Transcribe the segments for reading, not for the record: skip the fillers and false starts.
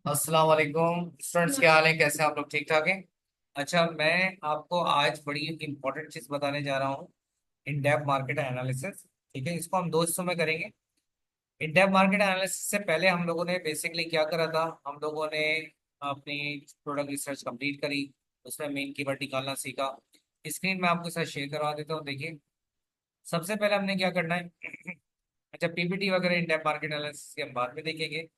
अस्सलाम वालेकुम स्टूडेंट्स, क्या हाल है? कैसे हैं आप लोग? ठीक ठाक हैं? अच्छा, मैं आपको आज बड़ी इंपॉर्टेंट चीज बताने जा रहा हूँ। In depth market analysis. ठीक है, इसको हम दो हिस्सों में करेंगे। इन डेप्थ मार्केट एनालिसिस से पहले हम लोगों ने बेसिकली क्या करा था, हम लोगों ने अपनी प्रोडक्ट रिसर्च कंप्लीट करी। उसमें मेन कीवर्ड निकालना सीखा। स्क्रीन में आपको साथ शेयर करवा देता हूँ, देखिए। सबसे पहले हमने क्या करना है। अच्छा, पीपीटी वगैरह इन डेप्थ मार्केट एनालिसिस के हम बाद में देखेंगे।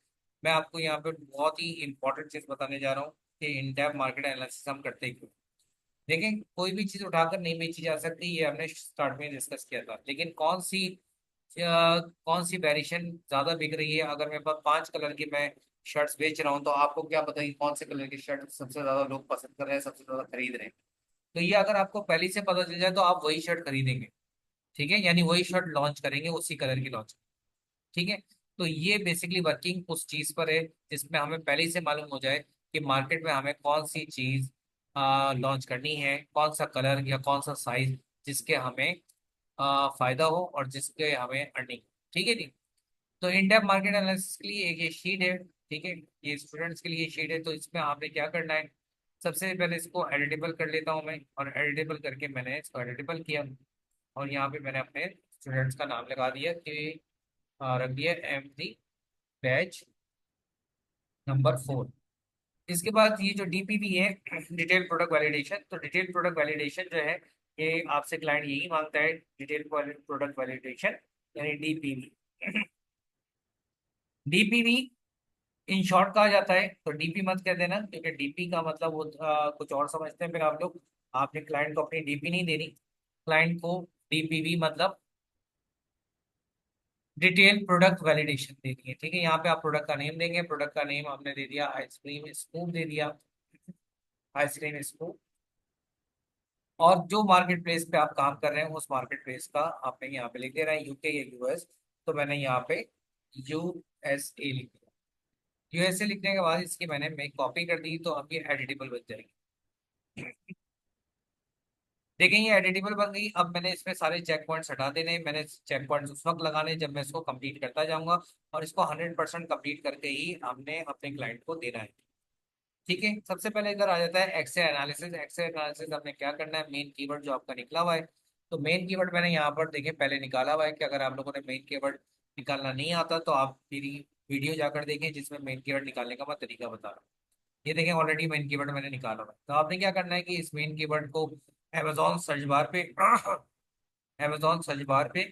मैं आपको यहाँ पे बहुत ही इंपॉर्टेंट चीज बताने जा रहा हूँ कि इन डेप्थ मार्केट एनालिसिस हम करते क्यों। देखें, कोई भी चीज उठाकर नहीं बेची जा सकती, ये हमने स्टार्ट में डिस्कस किया था। लेकिन कौन सी वेरिएशन ज्यादा बिक रही है? अगर मेरे पास 5 कलर की मैं शर्ट्स बेच रहा हूँ, तो आपको क्या पता कि कौन से कलर की शर्ट सबसे ज्यादा लोग पसंद कर रहे हैं, सबसे ज्यादा खरीद रहे हैं। तो ये अगर आपको पहले से पता चल जाए तो आप वही शर्ट खरीदेंगे। ठीक है, यानी वही शर्ट लॉन्च करेंगे, उसी कलर की लॉन्च। ठीक है। तो ये बेसिकली वर्किंग उस चीज पर है जिसमें हमें पहले ही से मालूम हो जाए कि मार्केट में हमें कौन सी चीज लॉन्च करनी है, कौन सा कलर या कौन सा साइज, जिसके हमें फायदा हो और जिसके हमें अर्निंग। ठीक है जी। तो इन डेप्थ मार्केट एनालिसिस के लिए एक ये शीट है। ठीक है, ये स्टूडेंट्स के लिए शीट है। तो इसमें आपने क्या करना है, सबसे पहले इसको एडिटेबल कर लेता हूँ मैं, और एडिटेबल करके मैंने इसको एडिटेबल किया। और यहाँ पे मैंने अपने स्टूडेंट्स का नाम लगा दिया कि रख दिया MD बैच नंबर 4। इसके बाद ये जो डीपीवी है, डिटेल प्रोडक्ट वैलिडेशन। तो डिटेल प्रोडक्ट वैलिडेशन जो है, ये आपसे क्लाइंट यही मांगता है, डिटेल प्रोडक्ट वैलिडेशन, यानी डीपीवी। डीपीवी इन शॉर्ट कहा जाता है, तो डीपी मत कह देना, क्योंकि डीपी का मतलब वो कुछ और समझते हैं फिर आप लोग। आपने क्लाइंट को अपनी डीपी नहीं देनी, क्लाइंट को डीपीवी मतलब डिटेल प्रोडक्ट वैलिडेशन देनी है। ठीक है, यहाँ पे आप प्रोडक्ट का नेम देंगे। प्रोडक्ट का नेम आपने दे दिया आइसक्रीम स्कूप, दे दिया आइसक्रीम स्कूप। और जो मार्केट प्लेस पे आप काम कर रहे हैं, उस मार्केट प्लेस का आपने यहाँ पे लिख देना है, UK या US। तो मैंने यहाँ पे USA लिख दिया। USA लिखने के बाद इसकी मैं कॉपी कर दी, तो अब ये एडिटेबल बन जाएगी। देखें, ये एडिटेबल बन गई। अब मैंने इसमें सारे चेक पॉइंट्स हटा देने। मैंने चेक पॉइंट्स उस वक्त लगाने जब मैं इसको कंप्लीट करता जाऊंगा, और इसको 100% कंप्लीट करके ही हमने अपने क्लाइंट को देना है। ठीक है, सबसे पहले इधर आ जाता है एक्से एनालिसिस। एक्से एनालिसिस आपने क्या करना है, मेन कीवर्ड जो आपका निकला हुआ है। तो मेन कीवर्ड मैंने यहाँ पर देखिए पहले निकाला हुआ है, कि अगर आप लोगों ने मेन कीवर्ड निकालना नहीं आता तो आप मेरी वीडियो जाकर देखें, जिसमें मेन कीवर्ड निकालने का मैं तरीका बता रहा हूँ। ये देखें, ऑलरेडी मेन कीवर्ड मैंने निकाला हुआ है। तो आपने क्या करना है कि इस मेन कीवर्ड को अमेजोन सर्च बार पे अमेजोन सर्च बार पे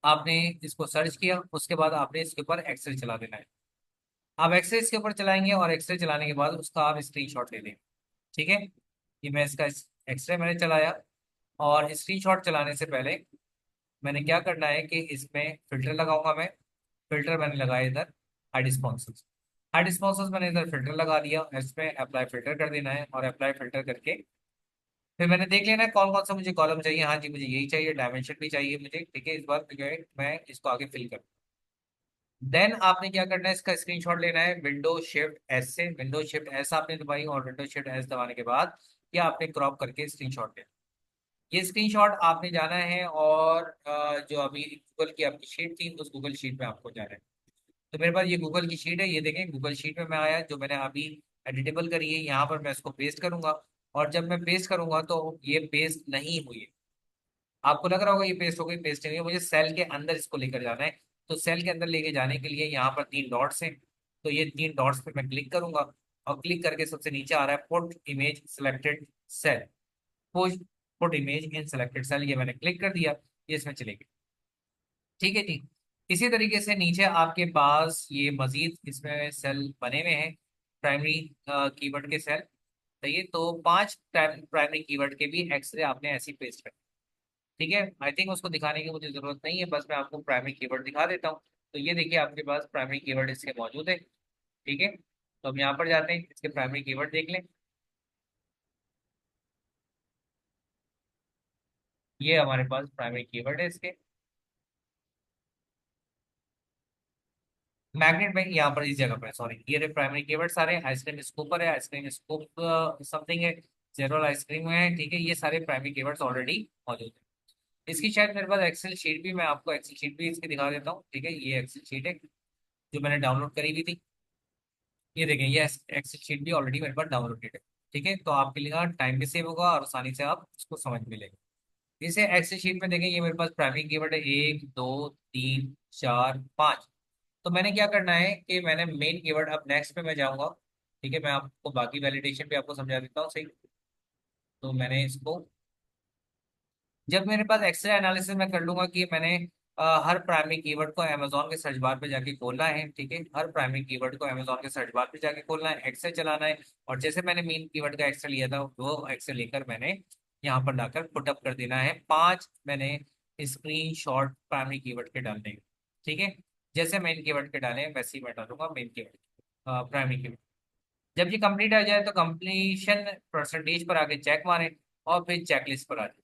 आपने इसको सर्च किया। उसके बाद आपने इसके ऊपर एक्सेल चला देना है। आप एक्सेल इसके ऊपर चलाएंगे, और एक्सेल चलाने के बाद उसका आप स्क्रीनशॉट ले लेंगे। ठीक है, ये मैं इसका एक्सरे मैंने चलाया। और स्क्रीनशॉट चलाने से पहले मैंने क्या करना है कि इसमें फिल्टर लगाऊंगा मैं। फिल्टर मैंने लगाया इधर हाइड स्पॉन्सर्स। हाइड स्पॉन्सर्स मैंने इधर फिल्टर लगा दिया, इसमें अप्लाई फिल्टर कर देना है। और अप्लाई फिल्टर करके फिर मैंने देख लेना है कौन कौन सा मुझे कॉलम चाहिए। हाँ जी, मुझे यही चाहिए, डायमेंशन भी चाहिए मुझे। ठीक है, इस बार जो है मैं इसको आगे फिल कर। देन आपने क्या करना है, इसका स्क्रीनशॉट लेना है विंडो शिफ्ट एस से। विंडो शिफ्ट एस आपने दबाई, और विंडो शिफ्ट एस दबाने के बाद क्या आपने क्रॉप करके स्क्रीनशॉट लेना। ये स्क्रीनशॉट आपने जाना है, और जो अभी गूगल की आपकी शीट थी, उस गूगल शीट में आपको जाना है। तो मेरे पास ये गूगल की शीट है, ये देखें गूगल शीट में मैं आया, जो मैंने अभी एडिटेबल करी है। यहाँ पर मैं इसको पेस्ट करूंगा। और जब मैं पेस्ट करूंगा तो ये पेस्ट नहीं हुई है। आपको लग रहा होगा ये पेस्ट हो गई, पेस्ट नहीं है। मुझे सेल के अंदर इसको लेकर जाना है। तो सेल के अंदर लेके जाने के लिए यहाँ पर 3 डॉट्स हैं। तो ये 3 डॉट्स पे मैं क्लिक करूंगा। और क्लिक करके सबसे नीचे आ रहा है put image selected cell. Push put image in selected cell, ये मैंने क्लिक कर दिया। ये इसमें चलेगी। ठीक है जी। इसी तरीके से नीचे आपके पास ये मजीद इसमें सेल बने हुए हैं, प्राइमरी कीवर्ड के सेल। सही है, तो 5 प्राइमरी कीवर्ड के भी एक्सरे आपने ऐसी पेस्ट कर। ठीक है, आई थिंक उसको दिखाने की मुझे जरूरत नहीं है, बस मैं आपको प्राइमरी कीवर्ड दिखा देता हूँ। तो ये देखिए, आपके पास प्राइमरी कीवर्ड इसके मौजूद है। ठीक है, तो हम यहाँ पर जाते हैं, इसके प्राइमरी कीवर्ड देख लें। ये हमारे पास प्राइमरी कीवर्ड है इसके। मैग्नेट में यहाँ पर इस जगह पर, सॉरी, ये रहे प्राइमरी कीवर्ड सारे। आइसक्रीम स्कूपर है, आइसक्रीम स्कूप समथिंग है, जेरोल आइसक्रीम है। ठीक है, ये सारे प्राइमरी कीवर्ड्स ऑलरेडी मौजूद है। इसकी शायद मेरे पास एक्सेल शीट भी, मैं आपको एक्सेल शीट भी इसकी दिखा देता हूँ। ठीक है, ये एक्सेल शीट है जो मैंने डाउनलोड करी हुई थी। ये देखें, ये एक्सेल शीट भी ऑलरेडी मेरे पास डाउनलोडेड है। ठीक है, तो आपके लिए टाइम भी सेव होगा और आसानी से आप इसको समझ भी लेंगे। इसे एक्सेल शीट में देखें, ये मेरे पास प्राइमरी कीवर्ड है 1 2 3 4 5। तो मैंने क्या करना है कि मैंने मेन कीवर्ड, अब नेक्स्ट पे मैं जाऊंगा। ठीक है, मैं आपको बाकी वैलिडेशन भी आपको समझा देता हूँ सही। तो मैंने इसको, जब मेरे पास एक्सेल एनालिसिस में कर लूंगा कि मैंने हर प्राइमरी कीवर्ड को अमेजोन के सर्च बार पे जाके खोलना है। ठीक है, हर प्राइमरी कीवर्ड को अमेजोन के सर्च बार पे जाके खोलना है, एक्सेल चलाना है। और जैसे मैंने मेन कीवर्ड का एक्सेल लिया था, वो एक्सेल लेकर मैंने यहाँ पर लाकर पुटअप कर देना है। 5 मैंने स्क्रीन शॉट प्राइमरी कीवर्ड के डालने हैं। ठीक है, जैसे मेन कीवर्ड के डाले वैसे ही मैं डालूंगा मेन कीवर्ड प्राइमरी कीवर्ड। जब ये कंप्लीट आ जाए तो कंप्लीशन परसेंटेज पर आके चेक मारें और फिर चेकलिस्ट पर आ जाए।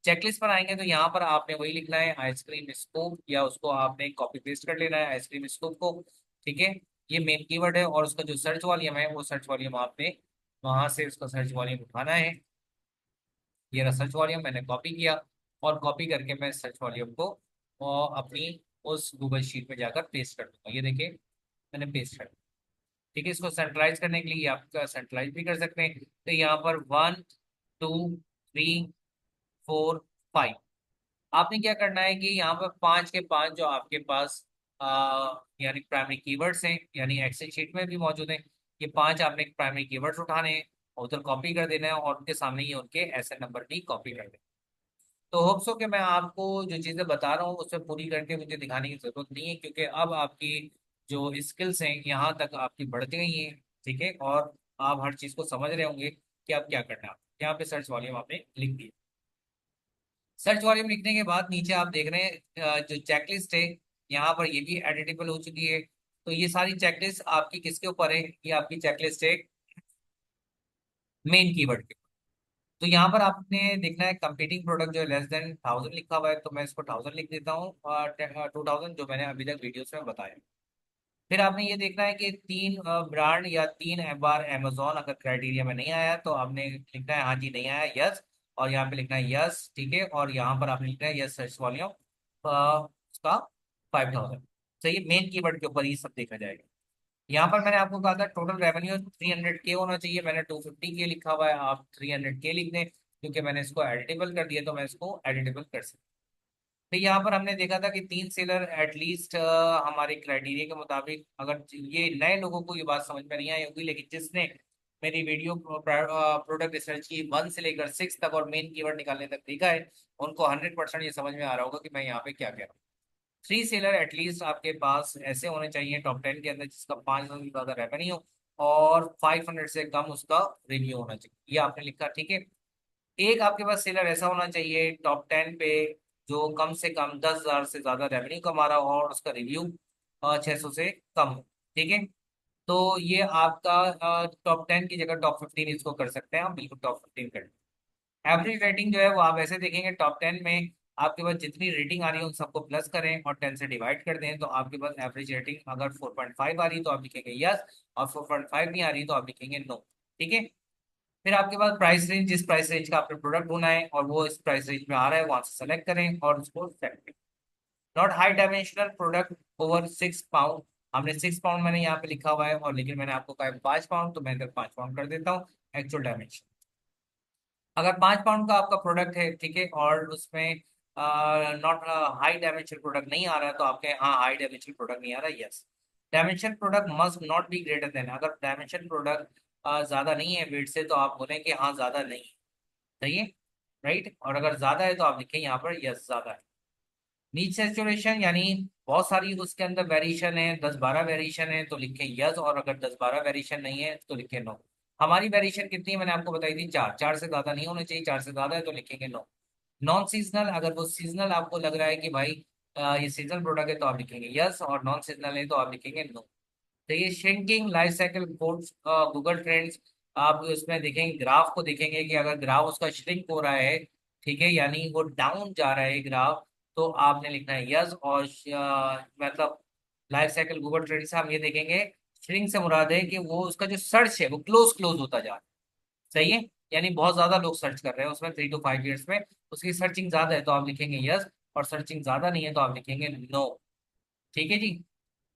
चेकलिस्ट पर आएंगे तो यहाँ पर आपने वही लिखना है आइसक्रीम स्कूप, या उसको आपने कॉपी पेस्ट कर लेना है आइसक्रीम स्कूप को। ठीक है, ये मेन कीवर्ड है और उसका जो सर्च वॉल्यूम है वो सर्च वॉल्यूम आपने वहां से उसका सर्च वॉल्यूम उठाना है। ये रहा सर्च वॉल्यूम, मैंने कॉपी किया और कॉपी करके मैं सर्च वॉल्यूम को और अपनी उस गूगल शीट में जाकर पेस्ट कर दूंगा। ये देखिए, मैंने पेस्ट कर दिया। ठीक है, इसको सेंट्रलाइज करने के लिए आप सेंट्रलाइज भी कर सकते हैं। तो यहाँ पर 1 2 3 4 5, आपने क्या करना है कि यहाँ पर 5 के 5 जो आपके पास यानी प्राइमरी कीवर्ड्स हैं, यानी एक्सेल शीट में भी मौजूद हैं, ये 5 आपने प्राइमरी कीवर्ड्स उठाने हैं और उधर कॉपी कर देना है और उनके सामने ही उनके एसएन नंबर भी कॉपी कर देना है। तो होप्स हो कि मैं आपको जो चीज़ें बता रहा हूँ उसमें पूरी करके मुझे दिखाने की जरूरत नहीं है, क्योंकि अब आपकी जो स्किल्स हैं यहाँ तक आपकी बढ़ गई हैं। ठीक है, और आप हर चीज़ को समझ रहे होंगे कि आप क्या करना है। यहाँ पे सर्च वॉल्यूम आपने लिख दिया। सर्च वॉल्यूम लिखने के बाद नीचे आप देख रहे हैं जो चेकलिस्ट है, यहाँ पर ये भी एडिटेबल हो चुकी है। तो ये सारी चेकलिस्ट आपकी किसके ऊपर है? ये आपकी चेकलिस्ट है मेन कीवर्ड के। तो यहाँ पर आपने देखना है कंपीटिंग प्रोडक्ट जो है लेस देन 1000 लिखा हुआ है, तो मैं इसको 1000 लिख देता हूँ, 2000 जो मैंने अभी तक वीडियोस में बताया। फिर आपने ये देखना है कि 3 ब्रांड या 3 बार अमेजोन अगर क्राइटेरिया में नहीं आया तो आपने लिखना है हाँ जी नहीं आया, यस। और यहाँ पे लिखना है यस। ठीक है, और यहाँ पर आपने लिखना है यस सर्च वॉल्यूम उसका 5000। तो ये मेन कीवर्ड के ऊपर ही सब देखा जाएगा। यहाँ पर मैंने आपको कहा था टोटल रेवेन्यू 300K होना चाहिए, मैंने 250K लिखा हुआ है, आप 300K लिख दें क्योंकि मैंने इसको एडिटेबल कर दिया, तो मैं इसको एडिटेबल कर सकता हूँ। तो यहाँ पर हमने देखा था कि 3 सेलर एटलीस्ट हमारे क्राइटेरिया के मुताबिक, अगर ये नए लोगों को ये बात समझ में नहीं आई होगी, लेकिन जिसने मेरी वीडियो प्रोडक्ट रिसर्च की 1 से लेकर 6 तक और मेन कीवर्ड निकालने तक देखा है, उनको 100% ये समझ में आ रहा होगा कि मैं यहाँ पे क्या कह रहा हूँ। 3 सेलर एटलीस्ट आपके पास ऐसे होने चाहिए टॉप 10 के अंदर जिसका 5,000 से ज्यादा रेवेन्यू और 500 से कम उसका रिव्यू होना चाहिए, ये आपने लिखा। ठीक है, एक आपके पास सेलर ऐसा होना चाहिए टॉप 10 पे जो कम से कम 10,000 से ज्यादा रेवेन्यू कमा रहा हो और उसका रिव्यू 600 से कम हो। ठीक है, तो ये आपका टॉप 10 की जगह टॉप 15 इसको कर सकते हैं, आप बिल्कुल टॉप 15 कर। एवरेज रेटिंग जो है वो आप ऐसे देखेंगे टॉप 10 में आपके पास जितनी रेटिंग आ रही है उन सबको प्लस करें और 10 से डिवाइड कर दें, तो आपके पास एवरेज रेटिंग अगर 4.5 आ रही है तो आप लिखेंगे यस, और 4.5 नहीं आ रही तो आप लिखेंगे नो। ठीक है, फिर आपके पास प्राइस रेंज, जिस प्राइस रेंज का आपने प्रोडक्ट ढूंढना है और वो इस प्राइस रेंज में आ रहा है वहां से सेलेक्ट करें और उसको सेलेक्ट करें। Not high dimensional product over 6 pound, हमने 6 पाउंड मैंने यहाँ पे लिखा हुआ है और लेकिन मैंने आपको कहा है 5 पाउंड, तो मैं इधर 5 पाउंड कर देता हूँ एक्चुअल डायमेंशन। अगर 5 पाउंड का आपका प्रोडक्ट है, ठीक है, और उसमें नॉट हाई डायमेंशन प्रोडक्ट नहीं आ रहा है तो आपके हाँ हाई डायमेंशन प्रोडक्ट नहीं आ रहा है, yes. Dimension product must not be greater than, अगर डायमेंशन प्रोडक्ट ज्यादा नहीं है वेट से तो आप बोलें कि हाँ ज्यादा नहीं है। सही है, राइट। और अगर ज्यादा है तो आप लिखें यहाँ पर यस ज्यादा है। नीच सेचुरेशन यानी बहुत सारी उसके अंदर वेरिएशन है, 10-12 वेरिएशन है तो लिखें यस, और अगर 10-12 वेरिएशन नहीं है तो लिखें नो। हमारी वेरिएशन कितनी है मैंने आपको बताई थी, 4, 4 से ज्यादा नहीं होने चाहिए, 4 से ज्यादा है तो लिखेंगे नो। नॉन सीजनल, अगर वो सीजनल आपको लग रहा है कि भाई ये सीजनल प्रोडक्ट है तो आप लिखेंगे यस, और नॉन सीजनल है तो आप लिखेंगे नो। तो ये shrinking life cycle codes Google trends, आप उसमें देखेंगे ग्राफ को देखेंगे कि अगर ग्राफ उसका श्रिंक हो रहा है, ठीक है, यानी वो डाउन जा रहा है ग्राफ, तो आपने लिखना है यस। और मतलब लाइफ साइकिल गूगल ट्रेंड से हम ये देखेंगे श्रिंक से मुराद है कि वो उसका जो सर्च है वो क्लोज क्लोज होता जा रहा है। सही है, यानी बहुत ज्यादा लोग सर्च कर रहे हैं उसमें 3 to 5 years में, उसकी सर्चिंग ज्यादा है तो आप लिखेंगे यस, और सर्चिंग ज्यादा नहीं है तो आप लिखेंगे नो। ठीक है जी।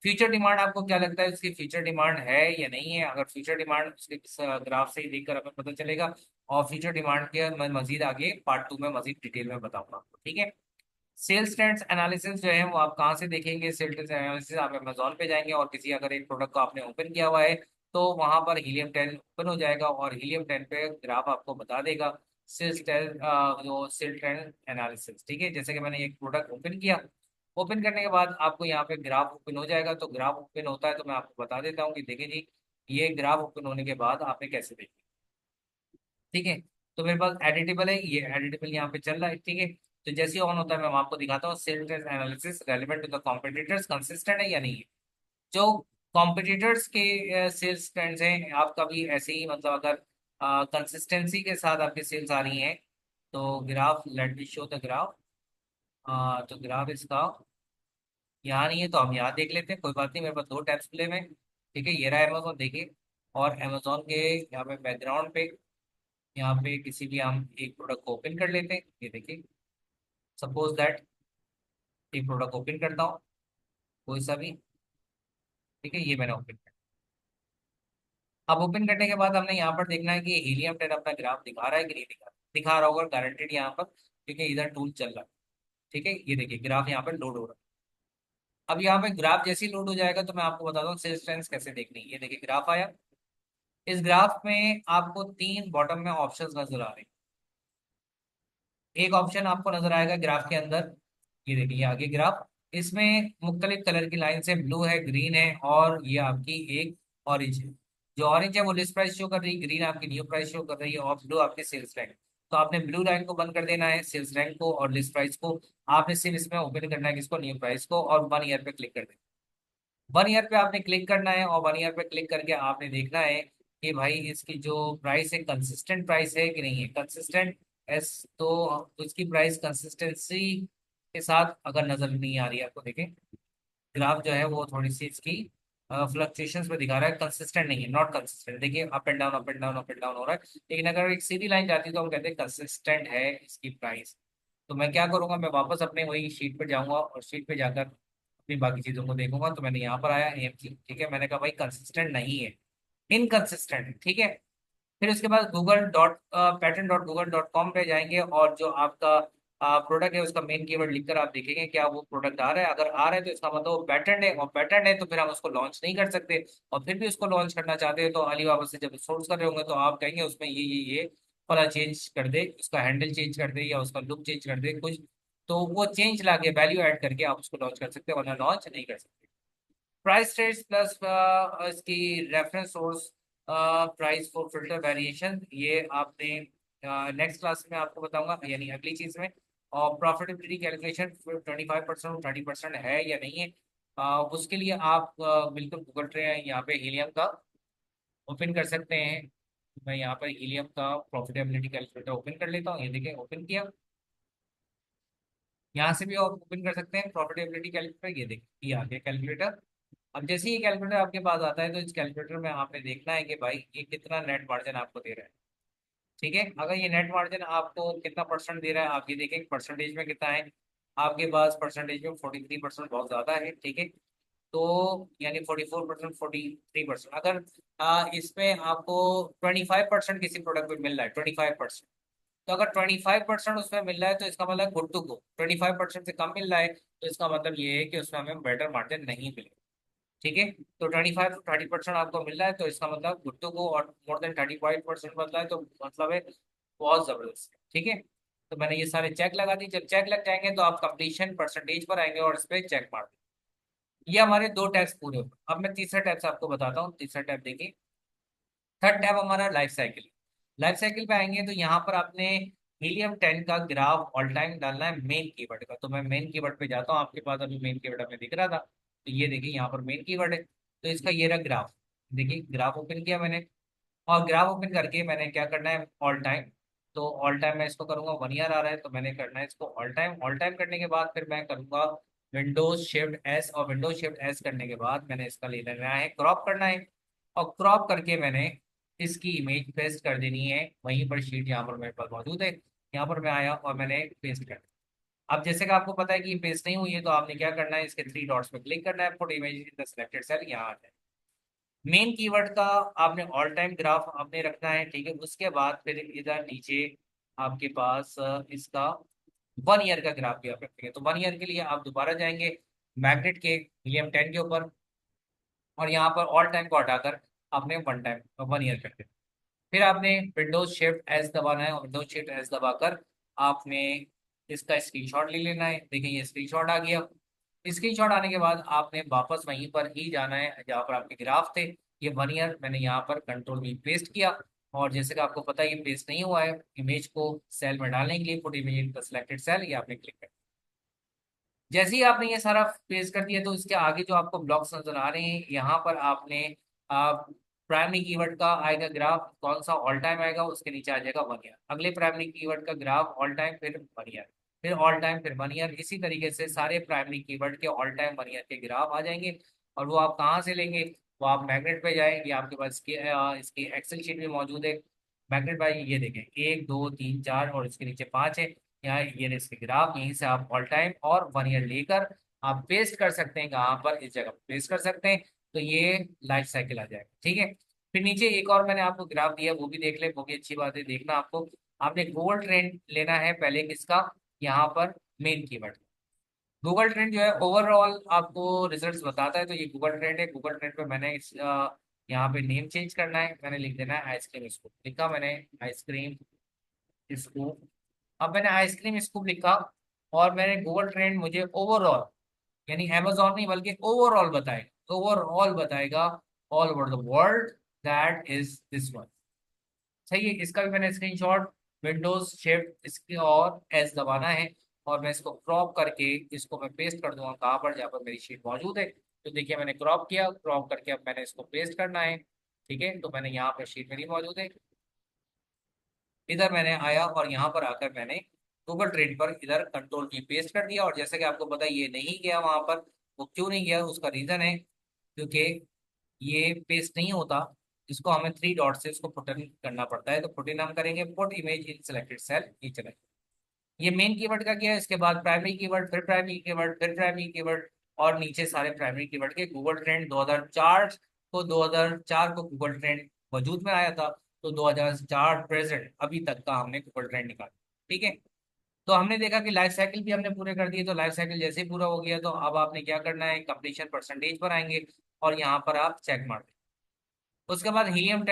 फ्यूचर डिमांड आपको क्या लगता है उसकी फ्यूचर डिमांड है या नहीं है? अगर फ्यूचर डिमांड उसके ग्राफ से ही देखकर हमें पता चलेगा। और फ्यूचर डिमांड के मैं मजीद आगे पार्ट 2 में मजीद डिटेल में बताऊंगा आपको, ठीक है। सेल्स ट्रेंड्स एनालिसिस जो है वो आप कहाँ से देखेंगे? सेल्स ट्रेंड्स एनालिसिस आप अमेजोन पे जाएंगे और किसी अगर एक प्रोडक्ट को आपने ओपन किया हुआ है तो वहां पर हीलियम 10 ओपन हो जाएगा और हीलियम 10 पे ग्राफ आपको बता देगा सेल्स ट्रेंड, जो सेल ट्रेंड एनालिसिस, ठीक है। जैसे कि मैंने एक प्रोडक्ट ओपन किया, ओपन करने के बाद आपको यहाँ पे ग्राफ ओपन हो जाएगा। तो ग्राफ ओपन होता है तो मैं आपको बता देता हूँ कि देखिए जी, ये ग्राफ ओपन होने के बाद आपने कैसे देखा, ठीक है। तो मेरे पास एडिटेबल है, ये एडिटेबल यहाँ पे चल रहा है, ठीक है। तो जैसे ही ऑन होता है मैं आपको दिखाता हूँ sale trend analysis relevant to the competitors, consistent है या नहीं है। जो कॉम्पिटिटर्स के सेल्स ट्रेंड्स हैं आपका भी ऐसे ही, मतलब अगर कंसिस्टेंसी के साथ आपकी सेल्स आ रही हैं तो graph, let me show the graph. तो ग्राफ इसका यहाँ नहीं है तो हम यहाँ देख लेते हैं, कोई बात नहीं। मेरे पास दो टैब्स खुले हुए हैं, ठीक है। ये रहा अमेजोन, देखिए। और अमेजोन के यहाँ पे बैकग्राउंड पे, यहाँ पे किसी भी हम एक प्रोडक्ट को ओपन कर लेते हैं, ये देखिए। सपोज दैट एक प्रोडक्ट ओपन करता हूँ, कोई सा भी, ठीक है। ये मैंने ओपन कर, अब ओपन करने के बाद हमने यहाँ पर देखना है कि हीलियम 10 अपना ग्राफ दिखा रहा है कि नहीं दिखा रहा। दिखा रहा होगा गारंटेड यहाँ पर, क्योंकि इधर टूल चल रहा है, ठीक है। ये देखिए ग्राफ यहाँ पर लोड हो रहा है। अब यहाँ पे ग्राफ जैसे ही लोड हो जाएगा तो मैं आपको बताता हूँ सेल्स ट्रेंड्स कैसे देखनी है। ये देखिए ग्राफ आया, इस ग्राफ में आपको तीन बॉटम में ऑप्शंस नजर आ रहे हैं। एक ऑप्शन आपको नजर आएगा ग्राफ के अंदर, ये देखिए ये आगे ग्राफ, इसमें मुख्तलिफ कलर की लाइन है, ब्लू है, ग्रीन है और ये आपकी एक ऑरेंज है। जो ऑरेंज है वो लिस्ट प्राइस शो कर रही है, ग्रीन आपकी न्यू प्राइस शो कर रही है और ब्लू आपकी सेल्स रैंक। तो आपने ब्लू लाइन को बंद कर देना है, सेल्स रैंक को और लिस्ट प्राइस को। आपने सिर्फ इसमें ओपन करना है किसको, न्यू प्राइस को, और 1 ईयर पे क्लिक कर देना। 1 ईयर पे आपने क्लिक करना है और 1 ईयर पे क्लिक करके आपने देखना है कि भाई इसकी जो प्राइस है कंसिस्टेंट प्राइस है कि नहीं है कंसिस्टेंट। एस तो उसकी प्राइस कंसिस्टेंसी के साथ अगर नजर नहीं आ रही है आपको, देखें ग्राफ जो है वो थोड़ी सी इसकी फ्लक्चुएशंस में दिखा रहा है, कंसिस्टेंट नहीं है, नॉट कंसिस्टेंट। देखिए up and down up and down up and down हो रहा है, लेकिन अगर एक सीधी लाइन जाती है तो हम कहते हैं कंसिस्टेंट है इसकी प्राइस। तो मैं क्या करूंगा, मैं वापस अपने वही शीट पर जाऊंगा और शीट पे जाकर अपनी बाकी चीजों को देखूंगा। तो मैंने यहाँ पर आया AMC, ठीक है। मैंने कहा भाई कंसिस्टेंट नहीं है, इनकंसिस्टेंट, ठीक है। फिर उसके बाद pattern.google.com पे जाएंगे और जो आपका प्रोडक्ट है उसका मेन कीवर्ड लिखकर आप देखेंगे क्या वो प्रोडक्ट आ रहा है। अगर आ रहा है तो इसका मतलब वो पैटर्न है, और पैटर्न है तो फिर हम उसको लॉन्च नहीं कर सकते। और फिर भी उसको लॉन्च करना चाहते हैं तो अलीबाबा से जब सोर्स कर रहे होंगे तो आप कहेंगे उसमें ये वाला चेंज कर दे, उसका हैंडल चेंज कर दे या उसका लुक चेंज कर दे कुछ। तो वो चेंज लाके वैल्यू ऐड करके आप उसको लॉन्च कर सकते हैं, वरना लॉन्च नहीं कर सकते। प्राइस ट्रेड्स प्लस इसकी reference source price for filter variation, ये आपने नेक्स्ट क्लास में आपको बताऊंगा, यानी अगली चीज में। और प्रॉफिटेबिलिटी कैलकुलेशन 25% और 30% है या नहीं है, उसके लिए आप बिल्कुल गूगल ट्रे यहाँ पे हीलियम का ओपन कर सकते हैं। मैं यहाँ पर हीलियम का प्रॉफिटेबिलिटी कैलकुलेटर ओपन कर लेता हूँ, ये देखिए ओपन किया। यहाँ से भी आप ओपन कर सकते हैं प्रॉफिटेबिलिटी कैलकुलेटर, ये देखिए ये आ गया कैलकुलेटर। अब जैसे ही ये कैलकुलेटर आपके पास आता है तो इस कैलकुलेटर में आपने देखना है कि भाई ये कितना नेट मार्जिन आपको दे रहा है, ठीक है। अगर ये नेट मार्जिन आपको कितना परसेंट दे रहा है आप ये देखें परसेंटेज में कितना है। आपके पास परसेंटेज में 43% बहुत ज्यादा है, ठीक है। तो यानी 44%, 43%। अगर इसमें आपको 25% किसी प्रोडक्ट में मिल रहा है, 25%, तो अगर 25% उसमें मिल रहा है तो इसका मतलब गुड टू गो। 25% से कम मिल रहा है तो इसका मतलब ये है कि उसमें हमें बेटर मार्जिन नहीं मिलेगा, ठीक है। तो 25 to 30% आपको मिल रहा है तो इसका मतलब गुड टू गो, और मोर देन 35% बदला है तो मतलब है बहुत जबरदस्त है, ठीक है। तो मैंने ये सारे चेक लगा दी, जब चेक लग जाएंगे तो आप कंप्लीशन परसेंटेज पर आएंगे और इस पर चेक मार दें। ये हमारे दो टैब्स पूरे हो गए। अब मैं तीसरा टैब्स आपको बताता हूँ। तीसरा टैब देखिए, थर्ड टैब हमारा लाइफ साइकिल। लाइफ साइकिल पे आएंगे तो यहाँ पर आपने हीलियम 10 का ग्राफ ऑल टाइम डालना है मेन कीवर्ड का। तो मैं मेन कीवर्ड पे जाता हूँ, आपके पास अभी मेन कीवर्ड हमें दिख रहा था, तो ये देखिए यहाँ पर मेन कीवर्ड है। तो इसका ये रहा ग्राफ, देखिए ग्राफ ओपन किया मैंने, और ग्राफ ओपन करके मैंने क्या करना है ऑल टाइम। तो ऑल टाइम मैं इसको करूंगा, 1 ईयर आ रहा है तो मैंने करना है इसको ऑल टाइम। ऑल टाइम करने के बाद फिर मैं करूंगा विंडोज शिफ्ट S, और विंडोज शिफ्ट S करने के बाद मैंने इसका ले लेना है क्रॉप करना है। और क्रॉप करके मैंने इसकी इमेज पेस्ट कर देनी है वहीं पर, शीट यहाँ पर मेरे पास मौजूद है, यहाँ पर मैं आया और मैंने पेस्ट कर दिया। अब जैसे कि आपको पता है कि ये पेस्ट नहीं हुई है, तो आपने क्या करना है, इसके थ्री डॉट्स पे क्लिक करना है, put image in the selected cell, यहाँ आ जाए। मेन कीवर्ड का आपने ऑल टाइम ग्राफ आपने रखना है, ठीक है। उसके बाद फिर इधर नीचे आपके पास इसका 1 ईयर का ग्राफ भी आप रखेंगे। तो 1 ईयर के लिए आप दोबारा जाएंगे मैग्नेट के हीलियम 10 के ऊपर, और यहाँ पर ऑल टाइम को हटाकर आपने 1 ईयर कर दिया। फिर आपने विंडोज शिफ्ट एस दबाना है, और विंडोज शिफ्ट एस दबाकर आपने इसका स्क्रीनशॉट ले लेना है। देखिए ये स्क्रीनशॉट आ गया। स्क्रीनशॉट आने के बाद आपने वापस वहीं पर ही जाना है जहाँ पर आपके ग्राफ थे। ये 1 ईयर मैंने यहाँ पर कंट्रोल भी पेस्ट किया, और जैसे कि आपको पता है ये पेस्ट नहीं हुआ है, इमेज को सेल में डालने के लिए put image in selected cell, ये आपने क्लिक कर। जैसे ही आपने ये सारा पेस्ट कर दिया, तो इसके आगे जो आपको ब्लॉक्स नजर आ रहे हैं, यहाँ पर आपने प्राइमरी कीवर्ड का आएगा ग्राफ, कौन सा ऑल टाइम आएगा, उसके नीचे आ जाएगा 1 ईयर। अगले प्राइमरी कीवर्ड का ग्राफ ऑल टाइम, फिर 1 ईयर, फिर ऑल टाइम, फिर 1 ईयर। इसी तरीके से सारे प्राइमरी कीवर्ड के ऑल टाइम 1 ईयर के ग्राफ आ जाएंगे। और वो आप कहाँ से लेंगे, वो आप मैग्नेट पे जाएंगे, आपके पास इसकी एक्सेल शीट भी मौजूद है। मैग्नेट बाय ये देखें, 1 2 3 4 और इसके नीचे 5 है। यहाँ ये इसके ग्राफ, यहीं से आप ऑल टाइम और 1 ईयर लेकर आप पेस्ट कर सकते हैं, कहाँ पर, इस जगह पेस्ट कर सकते हैं। तो ये लाइफ साइकिल आ जाएगा, ठीक है। फिर नीचे एक और मैंने आपको ग्राफ दिया, वो भी देख ले, वो भी अच्छी बात है देखना आपको। आपने गूगल ट्रेंड लेना है पहले, किसका, यहाँ पर मेन कीवर्ड। गूगल ट्रेंड जो है ओवरऑल आपको रिजल्ट्स बताता है, तो ये गूगल ट्रेंड है। गूगल ट्रेंड पे मैंने यहाँ पे नेम चेंज करना है, मैंने लिख देना है आइसक्रीम स्कूप, लिखा मैंने आइसक्रीम स्कूप। अब मैंने आइसक्रीम स्कूप लिखा, और मैंने गूगल ट्रेंड मुझे ओवरऑल, यानी अमेजोन नहीं बल्कि ओवरऑल बताएगा, ओवरऑल बताएगा all over the world, that is this one. सही है। इसका भी मैंने स्क्रीनशॉट, विंडोज शिफ्ट इसके और एस दबाना है, और मैं इसको क्रॉप करके इसको मैं पेस्ट कर दूंगा कहाँ पर, जहाँ पर मेरी शीट मौजूद है। तो देखिए मैंने क्रॉप किया, क्रॉप करके अब मैंने इसको पेस्ट करना है, ठीक है। तो मैंने यहाँ पर शीट मेरी मौजूद है, इधर मैंने आया और यहाँ पर आकर मैंने गूगल ट्रेड पर इधर कंट्रोल की पेस्ट कर दिया। और जैसे कि आपको पता है ये नहीं गया वहां पर, वो क्यों नहीं गया, उसका रीजन है क्योंकि ये पेस्ट नहीं होता, इसको हमें थ्री डॉट से इसको पुट इन करना पड़ता है। तो पुट इन हम करेंगे, put image in selected cell, ये चले। ये मेन कीवर्ड का किया है, इसके बाद प्राइमरी कीवर्ड, फिर प्राइमरी कीवर्ड, फिर प्राइमरी कीवर्ड, और नीचे सारे प्राइमरी कीवर्ड के गूगल ट्रेंड 2004 को, 2004 को गूगल ट्रेंड वजूद में आया था, तो 2004 प्रेजेंट अभी तक का हमने गूगल ट्रेंड निकाला, ठीक है। तो हमने देखा कि लाइफ साइकिल भी हमने पूरे कर दिए। तो लाइफ साइकिल जैसे ही पूरा हो गया, तो अब आपने क्या करना है, कंप्लीशन परसेंटेज पर आएंगे, और यहाँ पर आप चेक मार दें। उसके बाद हीलियम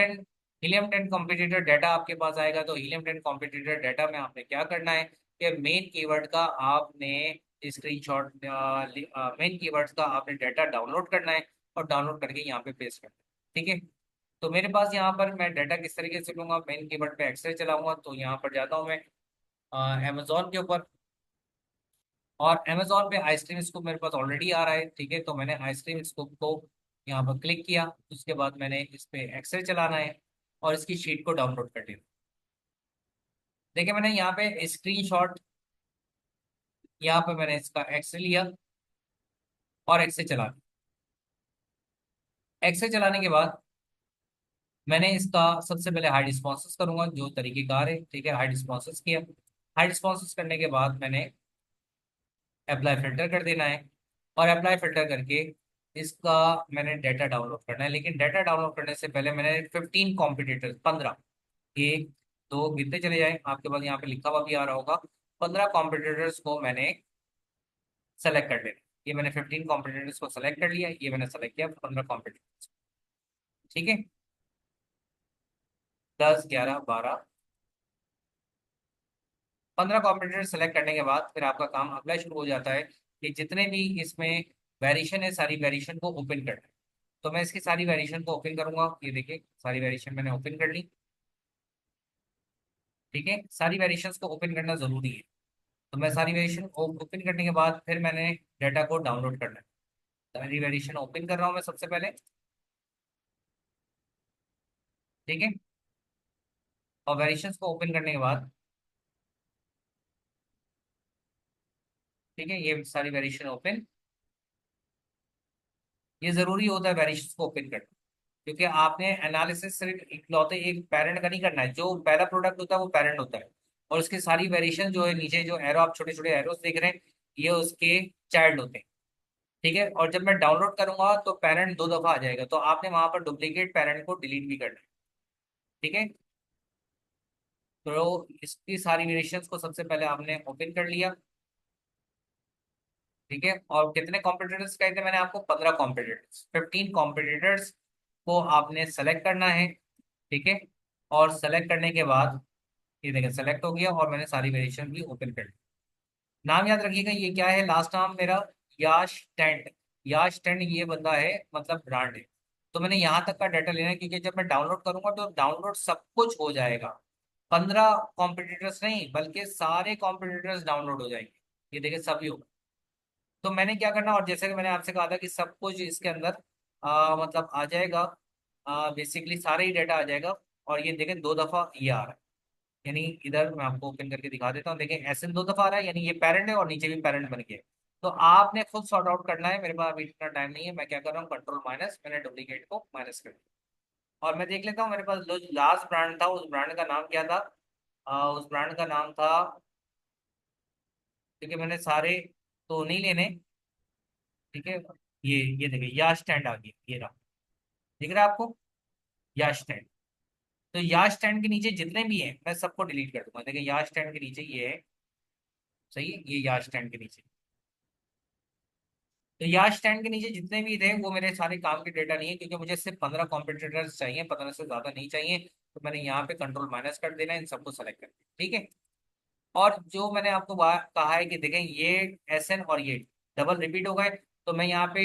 10 कॉम्पिटिटर डाटा आपके पास आएगा। तो हीलियम 10 कॉम्पिटिटर डाटा में आपने क्या करना है कि मेन कीवर्ड का आपने स्क्रीनशॉट, मेन कीवर्ड्स का आपने डाटा डाउनलोड करना है, और डाउनलोड करके यहाँ पे पेस्ट करना है, ठीक है। तो मेरे पास यहाँ पर मैं डाटा किस तरीके से लूंगा, मेन कीवर्ड पे एक्सेस चलाऊंगा, तो यहाँ पर जाता हूँ मैं अमेजोन के ऊपर, और अमेजोन पे आइसक्रीम स्कूप मेरे पास ऑलरेडी आ रहा है, ठीक है। तो मैंने आइसक्रीम स्कूप को यहाँ पर क्लिक किया, उसके बाद मैंने इस पे एक्सेल चलाना है, और इसकी शीट को डाउनलोड कर दिया। देखिए मैंने यहाँ पे स्क्रीनशॉट, यहाँ पे मैंने इसका एक्सेल लिया और एक्सेल चला दिया। एक्सेल चलाने के बाद मैंने इसका सबसे पहले हाइड रिस्पॉन्सेस करूंगा, जो तरीकेकार है, ठीक है। हाइड रिस्पॉन्सेस किया, हाइड रिस्पॉन्सेस करने के बाद मैंने अप्लाई फिल्टर कर देना है, और अप्लाई फिल्टर करके इसका मैंने डाटा डाउनलोड करना है। लेकिन डाटा डाउनलोड करने से पहले मैंने 15 कॉम्पिटिटर, 15, 1 2 गिनते चले जाए, आपके पास यहाँ पे लिखा हुआ भी आ रहा होगा, 15 कॉम्पिटिटर्स को मैंने सेलेक्ट कर लेना। ये मैंने 15 कॉम्पिटिटर्स को सेलेक्ट कर लिया, ये मैंने सेलेक्ट किया 15 कॉम्पिटिटर्स, ठीक है। 10 11 12, 15 कॉम्पिटिटर सेलेक्ट करने के बाद फिर आपका काम अगला शुरू हो जाता है कि जितने भी इसमें वेरिएशन है, सारी वेरिएशन को ओपन करना है। तो मैं इसकी सारी वेरिएशन को ओपन करूंगा, ये देखिए सारी वेरिएशन मैंने ओपन कर ली, ठीक है। सारी वेरिएशंस को ओपन करना जरूरी है। तो मैं सारी वेरिएशन ओपन करने के बाद फिर मैंने डाटा को डाउनलोड करना है। सारी वेरिएशन ओपन कर रहा हूँ मैं सबसे पहले, ठीक है। और वेरिएशंस को ओपन करने के बाद, ठीक है, ये सारी वेरिएशन ओपन, ये जरूरी होता है वेरिएशंस को ओपन करना, क्योंकि आपने एनालिसिस सिर्फ इकलौते एक पेरेंट का नहीं करना है। जो पहला प्रोडक्ट होता है वो पेरेंट होता है, और उसकी सारी वेरिएशन जो है, नीचे जो एरो आप छोटे छोटे एरोस देख रहे हैं, ये उसके चाइल्ड होते हैं। ठीक है, और जब मैं डाउनलोड करूंगा तो पेरेंट 2 दफा आ जाएगा, तो आपने वहां पर डुप्लीकेट पेरेंट को डिलीट भी करना है। ठीक है, तो इसकी सारी वेरिएशंस को सबसे पहले आपने ओपन कर लिया। ठीक है, और कितने कॉम्पिटिटर्स कहे थे मैंने आपको? 15 कॉम्पिटिटर्स, 15 कॉम्पिटिटर्स को आपने सेलेक्ट करना है। ठीक है, और सेलेक्ट करने के बाद ये देखिए सेलेक्ट हो गया, और मैंने सारी वेरिएशन भी ओपन कर ली। नाम याद रखिएगा, ये क्या है? लास्ट नाम मेरा याश टेंट। याश टेंट ये बंदा है, मतलब ब्रांड है। तो मैंने यहाँ तक का डाटा लेना है, क्योंकि जब मैं डाउनलोड करूंगा तो डाउनलोड सब कुछ हो जाएगा। 15 कॉम्पिटिटर्स नहीं, बल्कि सारे कॉम्पिटिटर्स डाउनलोड हो जाएंगे। ये देखिए सभी होगा। तो मैंने क्या करना, और जैसे कि मैंने आपसे कहा था कि सब कुछ इसके अंदर मतलब आ जाएगा, बेसिकली सारे ही डाटा आ जाएगा। और ये देखें 2 दफा ये आ रहा है, यानी इधर मैं आपको ओपन करके दिखा देता हूँ। देखें एसएन 2 दफा आ रहा है, यानी ये पेरेंट है और नीचे भी पेरेंट बन गया है। तो आपने खुद सॉर्ट आउट करना है, मेरे पास अभी इतना टाइम नहीं है। मैं क्या कर रहा हूँ, कंट्रोल माइनस, मैंने डुप्लीकेट को माइनस कर दिया। और मैं देख लेता हूँ मेरे पास जो लास्ट ब्रांड था, उस ब्रांड का नाम क्या था? उस ब्रांड का नाम था, क्योंकि मैंने सारे तो नहीं लेने। ठीक है, ये देखिए या स्टैंड आ गया, ये रहा। दिख रहा है आपको? या स्टैंड। तो या स्टैंड के नीचे जितने भी हैं मैं सबको डिलीट कर दूंगा। देखिए या स्टैंड के नीचे ये है, सही है, ये या स्टैंड के नीचे। तो यार स्टैंड के नीचे जितने भी थे वो मेरे सारे काम के डेटा नहीं है, क्योंकि मुझे सिर्फ 15 कॉम्पिटिटर्स चाहिए, 15 से ज्यादा नहीं चाहिए। तो मैंने यहाँ पे कंट्रोल माइनस कर देना है, इन सबको सेलेक्ट कर दिया। ठीक है, और जो मैंने आपको कहा है कि देखें ये एस एन और ये डबल रिपीट हो गए, तो मैं यहाँ पे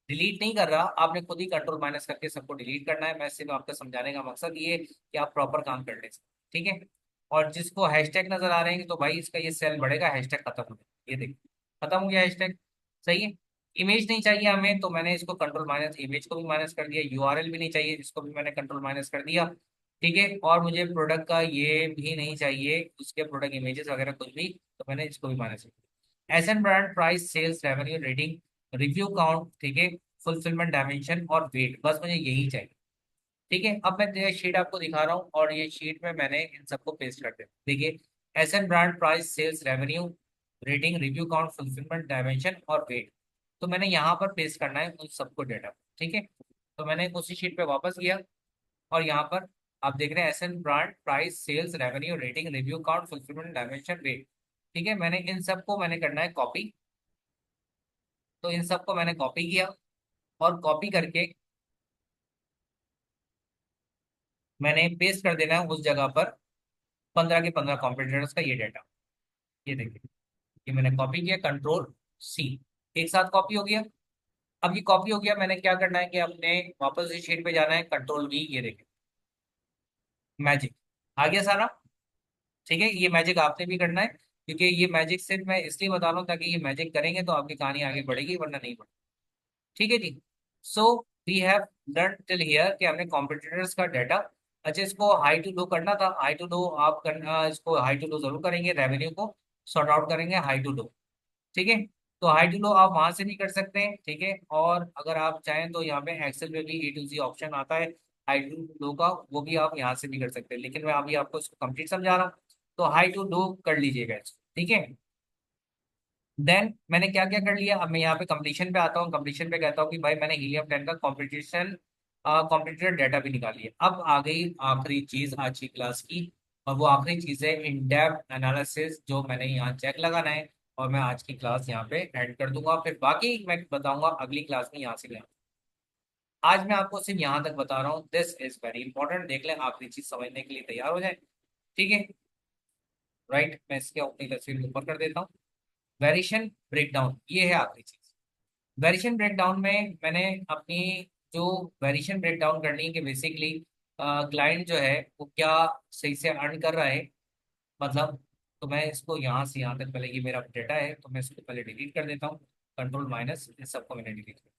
डिलीट नहीं कर रहा, आपने खुद ही कंट्रोल माइनस करके सबको डिलीट करना है। मैं सिर्फ आपको समझाने का मकसद ये है कि आप प्रॉपर काम कर ले। ठीक है, और जिसको हैशटैग नजर आ रहे हैं तो भाई इसका ये सेल बढ़ेगा, हैशटैग खत्म हो गया, ये देखिए खत्म हो गया हैशटैग। सही है, इमेज नहीं चाहिए हमें, तो मैंने इसको कंट्रोल माइनस, इमेज को भी माइनस कर दिया। यूआरएल भी नहीं चाहिए, इसको भी मैंने कंट्रोल माइनस कर दिया। ठीक है, और मुझे प्रोडक्ट का ये भी नहीं चाहिए, उसके प्रोडक्ट इमेजेस वगैरह कुछ भी, तो मैंने इसको भी माइनस कर दिया। S N brand, price, sales revenue, rating, review count, ठीक है, फुलफिलमेंट डायमेंशन और वेट, बस मुझे यही चाहिए। ठीक है, अब मैं ये शीट आपको दिखा रहा हूँ, और ये शीट में मैंने इन सबको पेस्ट कर दिया। देखिए S N brand, price, sales revenue, rating, review count, fulfilment dimension और वेट, तो मैंने यहाँ पर पेस्ट करना है उन सबको डेटा। ठीक है, तो मैंने उसी शीट पे वापस गया, और यहाँ पर आप देख रहे हैं S N brand, price, sales revenue, rating, review count, fulfilment dimension, weight. ठीक है, मैंने इन सबको मैंने करना है कॉपी। तो इन सबको मैंने कॉपी किया, और कॉपी करके मैंने पेस्ट कर देना है उस जगह पर 15 के 15 कॉम्पिटिटर्स का ये डाटा। ये देखिए, ये मैंने कॉपी किया, कंट्रोल सी, एक साथ कॉपी हो गया। अब ये कॉपी हो गया, मैंने क्या करना है कि अपने वापस इस शीट पे जाना है, कंट्रोल वी, ये देखिए मैजिक आ गया सारा। ठीक है, ये मैजिक आपने भी करना है, क्योंकि ये मैजिक सिर्फ मैं इसलिए बता रहा हूँ ताकि ये मैजिक करेंगे तो आपकी कहानी आगे बढ़ेगी, वरना नहीं बढ़ेगी। ठीक है जी, so we have learn till here कि हमने कॉम्पिटिटर्स का डाटा। अच्छा, इसको हाई टू लो करना था, हाई टू लो आप करना, इसको हाई टू लो जरूर करेंगे, रेवेन्यू को सॉर्ट आउट करेंगे हाई टू लो। ठीक है, तो हाई टू लो आप वहां से भी कर सकते हैं। ठीक है, और अगर आप चाहें तो यहाँ पे एक्सेल में भी A to Z ऑप्शन आता है हाई टू लो का, वो भी आप यहाँ से भी कर सकते हैं, लेकिन मैं अभी आपको इसको कंप्लीट समझा रहा हूँ। तो हाई टू लो कर लीजिएगा इसको। ठीक है, देन मैंने क्या क्या कर लिया, अब मैं यहाँ पे कंप्लीशन पे आता हूँ। कंप्लीशन पे कहता हूँ कि भाई मैंने हीलियम 10 का कॉम्पिटिशन कॉम्पिटिटर डाटा भी निकाल लिया। अब आ गई आखिरी चीज आज की क्लास की, और वो आखिरी चीज है इन डेप्थ एनालिसिस, जो मैंने यहाँ चेक लगाना है। और मैं आज की क्लास यहाँ पे ऐड कर दूंगा, फिर बाकी मैं बताऊंगा अगली क्लास में यहाँ से ले। आज मैं आपको सिर्फ यहाँ तक बता रहा हूँ, दिस इज वेरी इंपॉर्टेंट, देख लें आखिरी चीज समझने के लिए तैयार हो जाए। ठीक है, राइट, मैं इसके अपनी तस्वीर ऊपर कर देता हूँ। वेरिएशन ब्रेकडाउन, ये है आखिरी चीज। वेरिएशन ब्रेकडाउन में मैंने अपनी जो वेरिएशन ब्रेकडाउन करनी है कि बेसिकली क्लाइंट जो है वो क्या सही से अर्न कर रहा है, मतलब। तो मैं इसको यहाँ से यहाँ तक, पहले ये मेरा डेटा है तो मैं इसको पहले डिलीट कर देता हूँ। कंट्रोल माइनस, इस सबको मैंने डिलीट कर।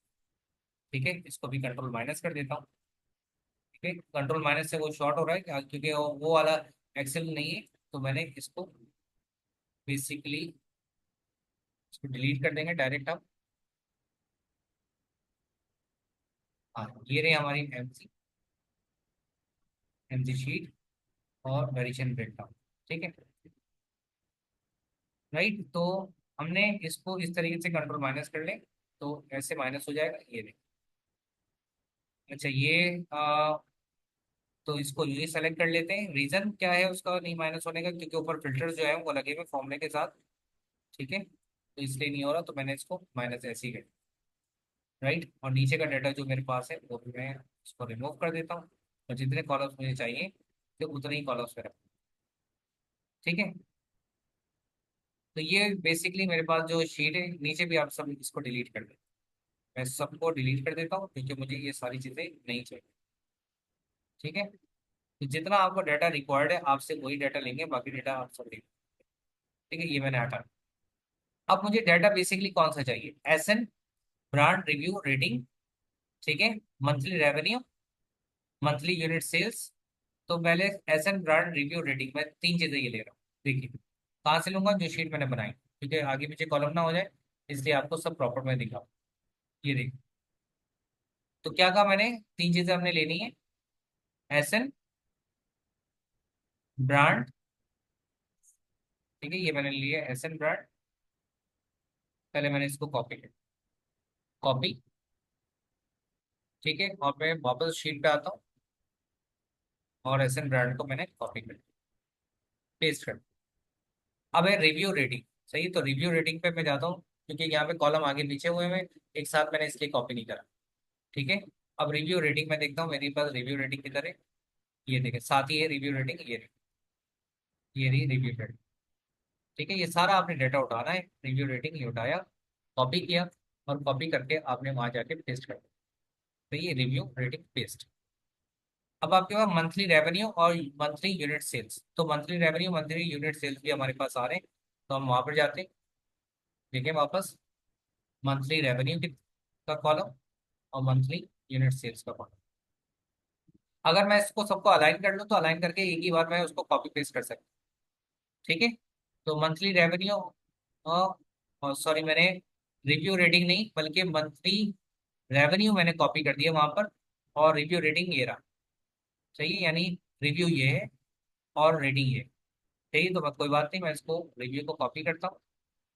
ठीक है, इसको भी कंट्रोल माइनस कर देता हूँ। ठीक है, कंट्रोल माइनस से वो शॉर्ट हो रहा है क्योंकि वो वाला एक्सेल नहीं है, तो मैंने इसको बेसिकली इसको डिलीट कर देंगे डायरेक्ट हम। हाँ, ये रही हमारी एमसी शीट और वेरिएशन ब्रेकडाउन। ठीक है, राइट। तो हमने इसको इस तरीके से कंट्रोल माइनस कर ले, तो ऐसे माइनस हो जाएगा, ये देख। अच्छा ये तो इसको ये सेलेक्ट कर लेते हैं। रीजन क्या है उसका नहीं माइनस होने का, क्योंकि ऊपर फिल्टर जो है वो लगे हुए फॉर्मूले के साथ। ठीक है, तो इसलिए नहीं हो रहा, तो मैंने इसको माइनस ऐसे ही कर, राइट। और नीचे का डाटा जो मेरे पास है वो भी मैं इसको रिमूव कर देता हूँ, और जितने कॉलम्स मुझे चाहिए तो उतने ही कॉलम्स में रखूँ। ठीक है, तो ये बेसिकली मेरे पास जो शीट है, नीचे भी आप सब इसको डिलीट कर दें। मैं सबको डिलीट कर देता हूँ क्योंकि मुझे ये सारी चीज़ें नहीं चाहिए। ठीक है, तो जितना आपको डाटा रिक्वायर्ड है आपसे वही डाटा लेंगे, बाकी डाटा आप सब लेंगे। ठीक है, ये मैंने हटा। अब मुझे डाटा बेसिकली कौन सा चाहिए? एसएन, ब्रांड रिव्यू रेटिंग, ठीक है, monthly revenue, monthly unit sales. तो पहले एसएन, ब्रांड रिव्यू रेटिंग, मैं तीन चीजें ये ले रहा हूँ। देखिए कहाँ से लूंगा, जो शीट मैंने बनाई, क्योंकि आगे पीछे कॉलम ना हो जाए, इसलिए आपको सब प्रॉपर में दिखाऊँ। ये देखिए, तो क्या कहा मैंने, तीन चीजें हमने लेनी है। एसएन, ब्रांड, ठीक है, ये मैंने लिया एसएन ब्रांड। पहले मैंने इसको कॉपी किया, कॉपी, ठीक है, और मैं वापस शीट पे आता हूँ, और एसएन ब्रांड को मैंने कॉपी कर पेस्ट कर। अब है रिव्यू रेटिंग। सही है, तो रिव्यू रेटिंग पे मैं जाता हूँ, क्योंकि यहाँ पे कॉलम आगे पीछे हुए हैं, एक साथ मैंने इसलिए कॉपी नहीं करा। ठीक है, अब रिव्यू रेटिंग में देखता हूँ, मेरे पास रिव्यू रेटिंग किधर है। ये देखें, साथ ही है रिव्यू रेटिंग, ये रही रिव्यू रेटिंग। ठीक है, ये सारा आपने डाटा उठाना है, रिव्यू रेटिंग ये उठाया, कॉपी किया, और कॉपी करके आपने वहां जाके पेस्ट कर दिया। तो ये रिव्यू रेटिंग पेस्ट। अब आपके पास मंथली रेवेन्यू और मंथली यूनिट सेल्स, तो monthly revenue monthly unit sales भी हमारे पास आ रहे हैं, तो हम वहां पर जाते हैं। देखें वापस, मंथली रेवेन्यू का कॉलम और मंथली यूनिट सेल्स का कॉलम। अगर मैं इसको सबको अलाइन कर लूँ तो अलाइन करके एक ही बार मैं उसको कॉपी पेस्ट कर सकता हूँ। ठीक है, तो मंथली रेवेन्यू, सॉरी मैंने रिव्यू रेटिंग नहीं बल्कि मंथली रेवेन्यू मैंने कॉपी कर दिया वहां पर, और रिव्यू रेटिंग ये रहा। सही है, यानी रिव्यू ये है और रेटिंग ये है। सही है, तो मैं कोई बात नहीं, मैं इसको रिव्यू को कॉपी करता हूँ।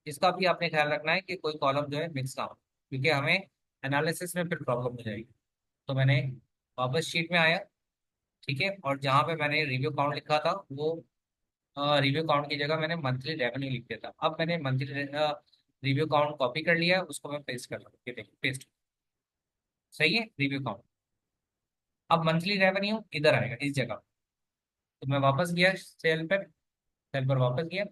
इसका भी आपने ख्याल रखना है कि कोई कॉलम जो है मिक्स ना हो, क्योंकि हमें एनालिसिस में फिर प्रॉब्लम हो जाएगी। तो मैंने वापस शीट में आया, ठीक है, और जहाँ पे मैंने रिव्यू काउंट लिखा था वो रिव्यू काउंट की जगह मैंने मंथली रेवेन्यू लिख दिया था। अब मैंने मंथली रिव्यू काउंट कॉपी कर लिया, उसको मैं पेस्ट कर रहा हूँ, ये देखिए पेस्ट। सही है, रिव्यू काउंट। अब मंथली रेवेन्यू इधर आएगा इस जगह। तो मैं वापस गया सेल पर वापस गया,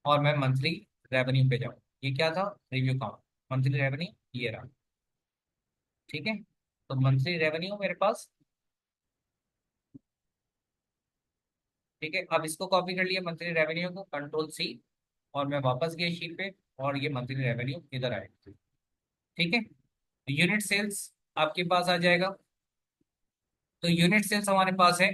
और मैं मंथली रेवेन्यू पे जाऊँ। ये क्या था, रिव्यू काउंट, मंथली रेवेन्यू ये रहा। ठीक है, तो मंथली रेवेन्यू मेरे पास। ठीक है, अब इसको कॉपी कर लिया मंथली रेवेन्यू को, कंट्रोल सी, और मैं वापस गया शीट पे, और ये मंथली रेवेन्यू इधर आएगा। ठीक है, यूनिट सेल्स आपके पास आ जाएगा। तो यूनिट सेल्स हमारे पास है।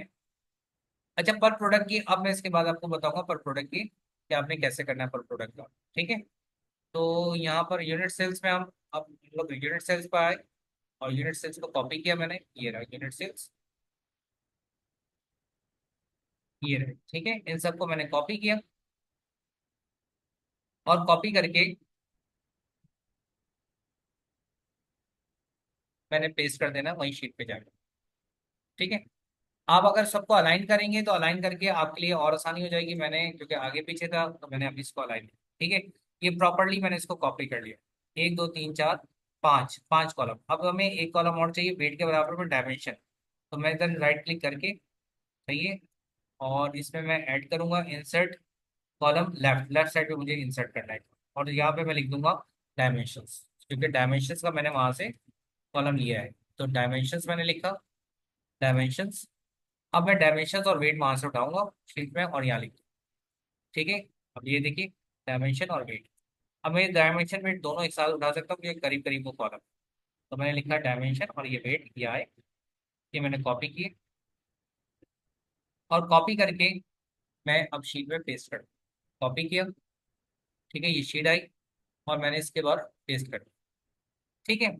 अच्छा, पर प्रोडक्ट की अब मैं इसके बाद आपको बताऊंगा पर प्रोडक्ट की कि आपने कैसे करना है पर प्रोडक्ट का। ठीक है, तो यहाँ पर यूनिट सेल्स में हम अब लोग यूनिट सेल्स पर आए, और यूनिट सेल्स को कॉपी किया मैंने, ये रहा यूनिट सेल्स, ये रहे। ठीक है, इन सबको मैंने कॉपी किया, और कॉपी करके मैंने पेस्ट कर देना वही शीट पे जाकर। ठीक है, आप अगर सबको अलाइन करेंगे तो अलाइन करके आपके लिए और आसानी हो जाएगी। मैंने क्योंकि आगे पीछे था तो मैंने अभी इसको अलाइन किया। ठीक है, ये प्रॉपरली मैंने इसको कॉपी कर लिया, एक दो तीन चार पाँच, पांच कॉलम। अब हमें एक कॉलम और चाहिए वेट के बराबर में डायमेंशन। तो मैं इधर राइट क्लिक करके, सही है, और इसमें मैं ऐड करूंगा insert column left, left side पे मुझे इंसर्ट करना है, और यहाँ पे मैं लिख दूंगा डायमेंशंस, क्योंकि डायमेंशंस का मैंने वहां से कॉलम लिया है। तो डायमेंशंस मैंने लिखा, डायमेंशंस। अब मैं डायमेंशंस और वेट वहां से उठाऊंगा शीट में, और यहाँ लिख दूँ। ठीक है, अब ये देखिए, डायमेंशन और वेट। अब मैं डायमेंशन वेट दोनों एक साथ उठा सकता हूँ, क्योंकि करीब करीब वो कॉलम। तो मैंने लिखा डायमेंशन और ये वेट, ये आए, ये मैंने कॉपी किए, और कॉपी करके मैं अब शीट में पेस्ट कर, कॉपी किया, ठीक है, ये शीट आई, और मैंने इसके बाद पेस्ट कर दिया। ठीक है,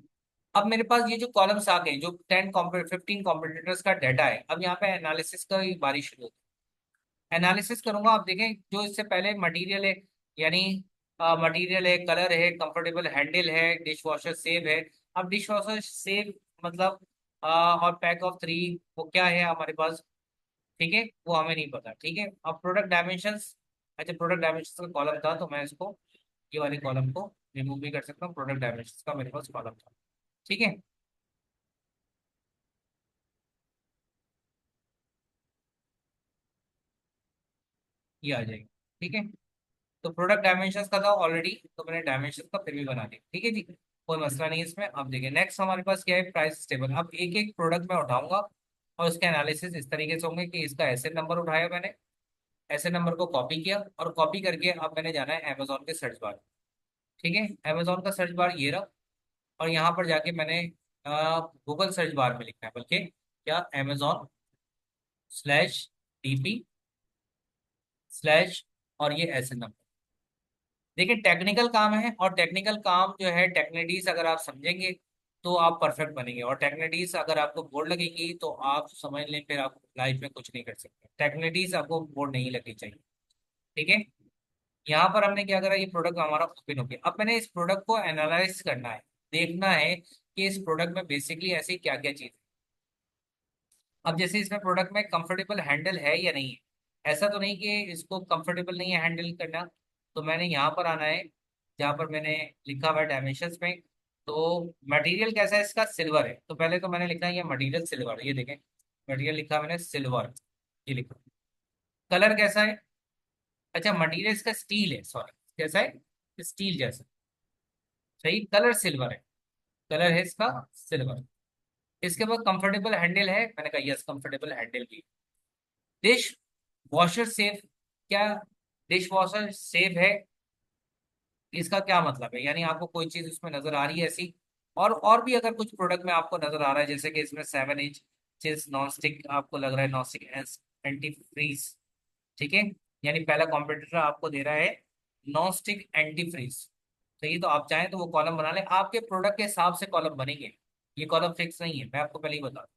अब मेरे पास ये जो कॉलम्स आ गए, जो 10 15 कॉम्पिटिटर्स का डाटा है, अब यहाँ पे एनालिसिस का बारी शुरू होती एनालिसिस करूंगा, आप देखें जो इससे पहले मटेरियल है, यानी मटेरियल है, कलर है, कंफर्टेबल हैंडल है, डिश वॉशर सेव है। अब डिश वॉशर सेव मतलब और पैक ऑफ 3 वो क्या है हमारे पास, ठीक है, वो हमें नहीं पता। ठीक है, अब प्रोडक्ट डायमेंशंस, अच्छा प्रोडक्ट डायमेंशंस का कॉलम था तो मैं इसको, ये वाले कॉलम को रिमूव भी कर सकता हूँ, प्रोडक्ट डायमेंशंस का मेरे पास कॉलम था। ठीक है, ये आ जाएगा। ठीक है, तो प्रोडक्ट डायमेंशंस का था ऑलरेडी, तो मैंने डायमेंशंस का फिर भी बना दिया। ठीक है जी, कोई मसला नहीं है इसमें। अब देखिए नेक्स्ट हमारे पास क्या है, प्राइस टेबल। अब एक एक प्रोडक्ट मैं उठाऊंगा और उसके एनालिसिस इस तरीके से होंगे कि इसका एसएन नंबर उठाया मैंने, एसएन नंबर को कॉपी किया, और कॉपी करके अब मैंने जाना है अमेजोन के सर्च बार। ठीक है, अमेजोन का सर्च बार ये रहा, और यहाँ पर जाके मैंने गूगल सर्च बार में लिखना है, बल्कि क्या, अमेजोन स्लैश डीपी स्लैश, और ये एसएन नंबर। देखिए टेक्निकल काम है, और टेक्निकल काम जो है, टेक्निटीज अगर आप समझेंगे तो आप परफेक्ट बनेंगे, और टेक्निटीज अगर आपको बोर्ड लगेगी तो आप समझ लें फिर आप लाइफ में कुछ नहीं कर सकते। टेक्निटीज आपको बोर्ड नहीं लगनी चाहिए। ठीक है, यहाँ पर हमने क्या करा, ये प्रोडक्ट हमारा ओपन हो गया। अब मैंने इस प्रोडक्ट को एनालाइज करना है, देखना है कि इस प्रोडक्ट में बेसिकली ऐसी क्या क्या चीज। अब जैसे इसमें प्रोडक्ट में कंफर्टेबल हैंडल है या नहीं है, ऐसा तो नहीं कि इसको कंफर्टेबल नहीं है हैंडल करना। तो मैंने यहाँ पर आना है जहाँ पर मैंने लिखा हुआ है डायमेंशंस में। तो मटेरियल कैसा है इसका, सिल्वर है, तो पहले तो मैंने लिखा है ये मटेरियल सिल्वर, ये देखें मटेरियल लिखा मैंने सिल्वर, ये लिखा। कलर कैसा है, अच्छा मटेरियल इसका स्टील है, सॉरी कैसा है, स्टील जैसा। सही, कलर सिल्वर है, कलर है इसका सिल्वर। इसके बाद कंफर्टेबल हैंडल है, मैंने कहा यस कंफर्टेबल हैंडल भी। डिश वॉशर सेफ, क्या डिश वॉशर सेफ है, इसका क्या मतलब है, यानी आपको कोई चीज उसमें नजर आ रही है ऐसी। और भी अगर कुछ प्रोडक्ट में आपको नजर आ रहा है, जैसे कि इसमें 7 इंच चीज नॉन स्टिक आपको लग रहा है, नॉन स्टिक एंटी फ्रीज। ठीक है, यानी पहला कॉम्पिटिटर आपको दे रहा है नॉन स्टिक एंटी फ्रीज। सही, तो आप चाहें तो वो कॉलम बना लें, आपके प्रोडक्ट के हिसाब से कॉलम बनेंगे, ये कॉलम फिक्स नहीं है, मैं आपको पहले ही बता दूं।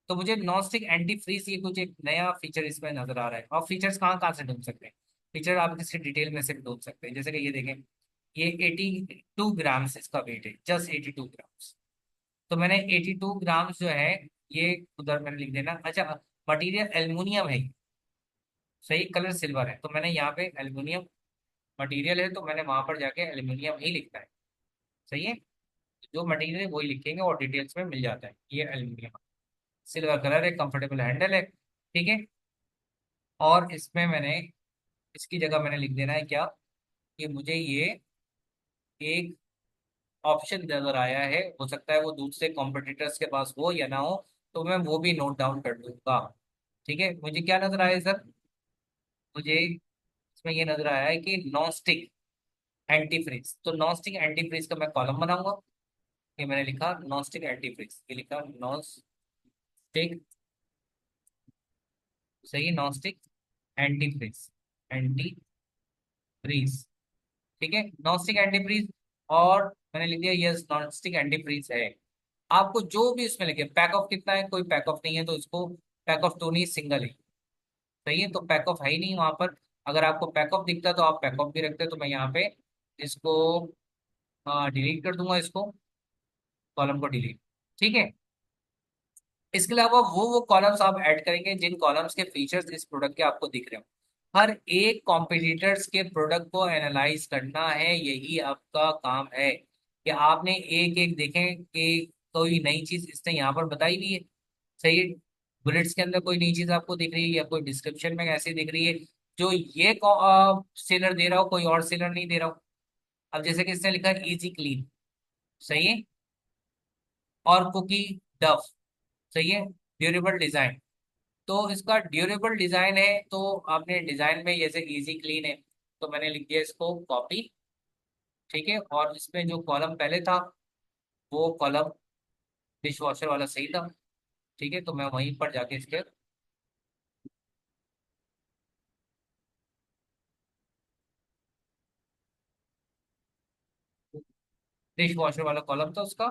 तो मुझे नॉनस्टिक एंटी फ्रीज ये कुछ एक नया फीचर इसमें नजर आ रहा है। और फीचर्स कहाँ कहाँ से ढूंढ सकते हैं, फीचर आप किसी डिटेल में से भी ढूंढ सकते हैं, जैसे कि ये देखें, ये 82 ग्राम्स इसका वेट है, जस्ट 82 ग्राम्स। तो मैंने 82 ग्राम्स जो है, ये उधर मैंने लिख देना। अच्छा, मटेरियल एल्युमिनियम है, सही, कलर सिल्वर है, तो मैंने यहाँ पे एल्युमिनियम मटेरियल है, तो मैंने वहां पर जाके एल्युमिनियम ही लिखना है। सही है, जो मटेरियल है वही लिखेंगे और डिटेल्स में मिल जाता है, ये एल्युमिनियम, सिल्वर कलर है, कंफर्टेबल हैंडल है। ठीक है, और इसमें मैंने, इसकी जगह मैंने लिख देना है क्या, कि मुझे ये एक ऑप्शन नजर आया है, हो सकता है वो दूसरे कॉम्पिटिटर्स के पास हो या ना हो, तो मैं वो भी नोट डाउन कर दूंगा। ठीक है, मुझे क्या नजर आया सर, मुझे इसमें ये नजर आया है कि नॉन स्टिक एंटी फ्रीज, तो नॉन स्टिक एंटी फ्रीज का मैं कॉलम बनाऊंगा। ये मैंने लिखा नॉन स्टिक एंटी फ्रीज, ये लिखा नॉन स्टिक, सही, non stick anti freeze, anti freeze. ठीक है, नॉन स्टिक एंटी फ्रीज, और मैंने लिख दिया yes non stick anti freeze है। आपको जो भी इसमें लिखे, पैक ऑफ कितना है, कोई पैक ऑफ नहीं है, तो इसको पैक ऑफ तो नहीं, सिंगल है। सही है, तो पैक ऑफ है ही नहीं वहां पर। अगर आपको पैक ऑफ दिखता तो आप पैक ऑफ भी रखते, तो मैं यहाँ पे इसको डिलीट कर दूंगा, इसको कॉलम को डिलीट। ठीक है, इसके अलावा वो कॉलम्स आप ऐड करेंगे जिन कॉलम्स के फीचर्स इस प्रोडक्ट के आपको दिख रहे हो। हर एक कॉम्पिटिटर्स के प्रोडक्ट को एनालाइज करना है, यही आपका काम है, कि आपने एक एक देखें कि कोई नई चीज इसने यहाँ पर बताई भी है। सही है, बुलेट्स के अंदर कोई नई चीज आपको दिख रही है, या कोई डिस्क्रिप्शन में ऐसी दिख रही है जो ये सेलर दे रहा हो, कोई और सेलर नहीं दे रहा हो। अब जैसे कि इसने लिखा है इजी क्लीन, सही है, और कुकी डफ, सही है, ड्यूरेबल डिजाइन। तो इसका ड्यूरेबल डिजाइन है, तो आपने डिजाइन में जैसे इजी क्लीन है, तो मैंने लिख दिया इसको कॉपी। ठीक है, और इसमें जो कॉलम पहले था वो कॉलम डिश वॉशर वाला सही था। ठीक है, तो मैं वहीं पर जाके इसके डिश वॉशर वाला कॉलम था उसका।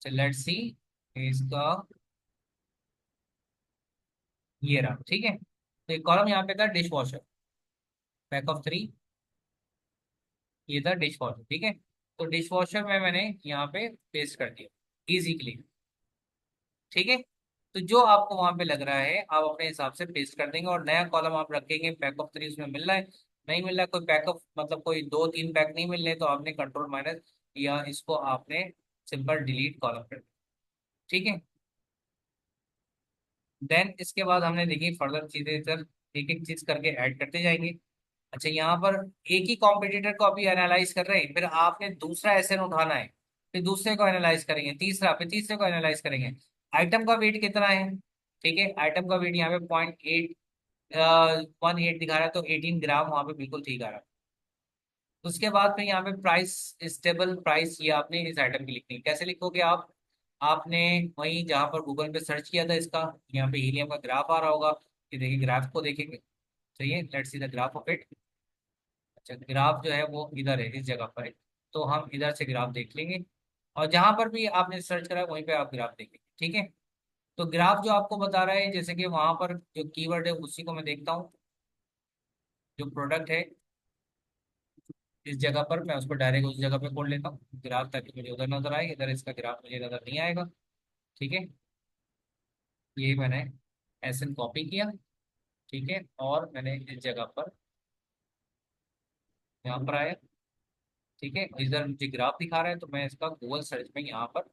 लेट्स सी इसका ये रहा, ठीक है। तो एक कॉलम यहाँ पे था डिश वॉशर, पैक ऑफ 3, ये था डिश वॉशर, ठीक है। तो डिश वॉशर में मैंने यहाँ पे पेस्ट कर दिया इजी क्लिक, ठीक है। तो जो आपको वहां पे लग रहा है आप अपने हिसाब से पेस्ट कर देंगे, और नया कॉलम आप रखेंगे पैक ऑफ 3, उसमें मिल रहा है नहीं मिल रहा है, कोई पैक ऑफ मतलब कोई 2-3 पैक नहीं मिल रहे, तो आपने कंट्रोल माइनस या इसको आपने सिंपल डिलीट कॉलम कर दिया, ठीक है। देन इसके बाद हमने देखी फर्दर चीजें इधर, एक एक चीज करके ऐड करते जाएंगे। अच्छा, यहाँ पर एक ही कॉम्पिटिटर को अभी एनालाइज कर रहे हैं, फिर आपने दूसरा एसएन उठाना है, फिर दूसरे को एनालाइज करेंगे, तीसरा, फिर तीसरे को एनालाइज करेंगे। आइटम का वेट कितना है, ठीक है, आइटम का वेट यहाँ पे 0.818 दिखा रहा है, तो 18 ग्राम वहां पे बिल्कुल ठीक आ रहा है। उसके बाद फिर यहाँ पे प्राइस, स्टेबल प्राइस, ये आपने इस आइटम की लिखनी है। कैसे लिखोगे आप, आपने वहीं जहाँ पर गूगल पे सर्च किया था इसका, यहाँ पे हीलियम का ग्राफ आ रहा होगा, ये देखिए ग्राफ को देखेंगे, सही है, let's see the graph of it. अच्छा, ग्राफ जो है वो इधर है, इस जगह पर है, तो हम इधर से ग्राफ देख लेंगे, और जहां पर भी आपने सर्च करा है, वहीं पे आप ग्राफ देखेंगे, ठीक है। तो ग्राफ जो आपको बता रहा है, जैसे कि वहां पर जो कीवर्ड है उसी को मैं देखता हूँ, जो प्रोडक्ट है इस जगह पर, मैं उसको डायरेक्ट उस जगह पे खोल लेता हूँ ग्राफ, ताकि मुझे उधर नजर आए, इधर इसका ग्राफ मुझे नजर नहीं आएगा, ठीक है। ये मैंने एस एन कॉपी किया, ठीक है, और मैंने इस जगह पर यहाँ पर आया, ठीक है, इधर मुझे ग्राफ दिखा रहा है, तो मैं इसका गूगल सर्च में यहाँ पर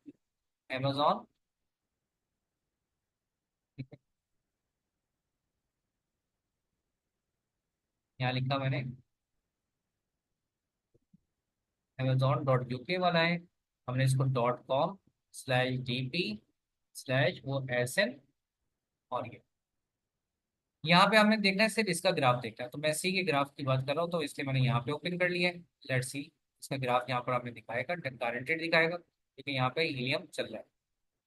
अमेजोन, ठीक है, यहाँ लिखा मैंने amazon.uk वाला है, हमने इसको .com/dp/वो SN, और ये यहाँ पे हमने देखना है, सिर्फ इसका ग्राफ देखना है, तो मैं सी के ग्राफ की बात कर रहा हूँ, तो इसलिए मैंने यहाँ पे ओपन कर लिया है। लेट्स सी, इसका ग्राफ यहाँ पर आपने दिखाएगा, गारंटेड दिखाएगा, क्योंकि यहाँ पे हीलियम चल रहा है,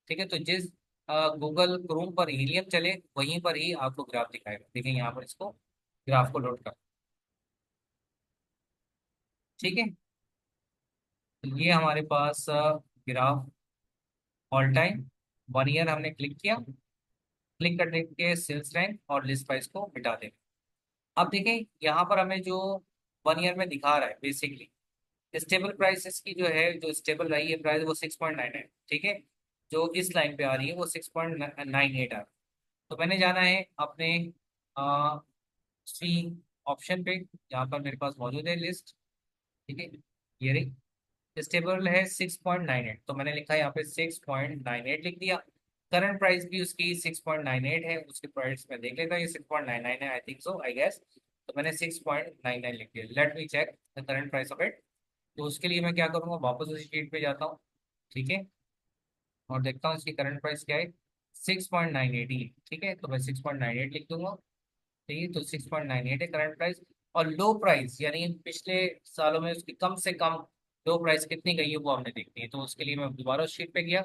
ठीक है। तो जिस गूगल क्रोम पर हीलियम चले, वहीं पर ही आपको ग्राफ दिखाएगा, देखिए यहाँ पर इसको ग्राफ को लोड कर, ठीक है। तो ये हमारे पास ग्राफ ऑल टाइम 1 ईयर हमने क्लिक किया, क्लिक करने के सेल्स रैंक और लिस्ट प्राइस को मिटा देंगे। अब देखें यहाँ पर हमें जो 1 ईयर में दिखा रहा है, बेसिकली स्टेबल प्राइस इसकी जो है, जो स्टेबल रही है प्राइस, वो 6.9 है, ठीक है। जो इस लाइन पे आ रही है वो 6.98 आ रही है। तो मैंने जाना है अपने सी ऑप्शन पे, जहाँ पर मेरे पास मौजूद है लिस्ट, ठीक है, ये रही, स्टेबल है 6.98, तो मैंने लिखा है यहाँ पे 6.98 लिख दिया। करंट प्राइस भी उसकी 6.98 है, उसके प्राइस में देख लेता हूँ, ये 6.99 है, I think so, I guess. तो मैंने 6.99 लिख दिया, let me check the current price of it. तो उसके लिए मैं क्या करूँगा, वापस उसी शीट पे जाता हूँ, ठीक है, और देखता हूँ इसकी करंट प्राइस क्या है, 6.98 ही, ठीक है, तो मैं 6.98 लिख दूंगा, ठीक है। तो 6.98 है करंट प्राइस, और लो प्राइस यानी पिछले सालों में उसकी कम से कम लो प्राइस कितनी गई है, वो हमने देखनी है। तो उसके लिए मैं दोबारा उस शीट पे गया,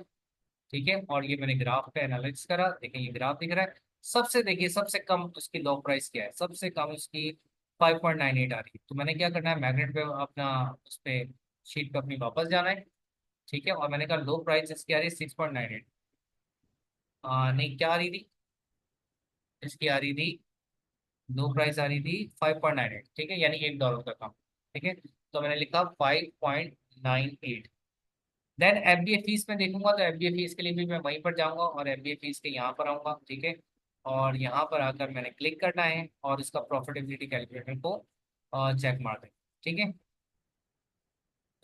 ठीक है, और ये मैंने ग्राफ पे एनालिसिस करा, देखिए ये ग्राफ दिख रहा है, सबसे देखिए सबसे कम उसकी लो प्राइस क्या है, सबसे कम उसकी 5.98 आ रही है। तो मैंने क्या करना है, मैग्नेट पे अपना उस पे शीट पे अपनी वापस जाना है, ठीक है, और मैंने कहा लो प्राइस इसकी आ रही है 6.98, नहीं क्या आ रही थी, इसकी आ रही थी, लो प्राइस आ रही थी 5.98, ठीक है, यानी $1 का कम, ठीक है। तो मैंने लिखा 5.98। देन एफडीए फीस में देखूंगा, तो एफडीए फीस के लिए भी मैं वहीं पर जाऊंगा, और एफडीए फीस के यहाँ पर आऊंगा, ठीक है, और यहाँ पर आकर मैंने क्लिक करना है, और इसका प्रॉफिटेबिलिटी कैलकुलेटर को चेक मार दें, ठीक है।